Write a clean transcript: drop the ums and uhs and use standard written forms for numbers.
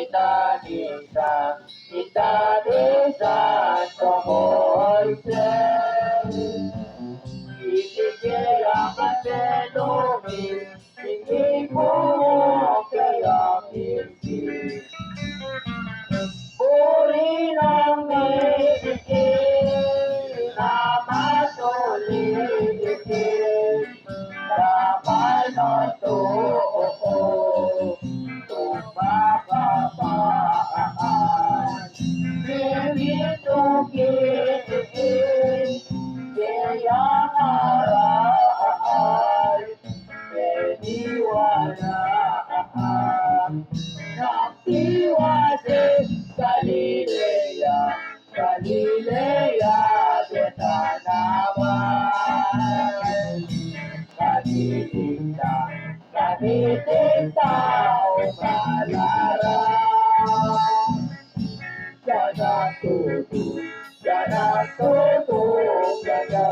Itanisa, Itanisa, Tomoise. Ikikaya katelumi, Ikipumo kaya misi. Puri ng iikin, Namatolikin, Kapal na too, Tumababaan. Bibitukin, Kaya maraan, Pediwanaan. Nagtiwasig Galilea, Galilea de Tanawan. Kanitinda, kanitinda o malaran. Jana tutu, jana tutu, jana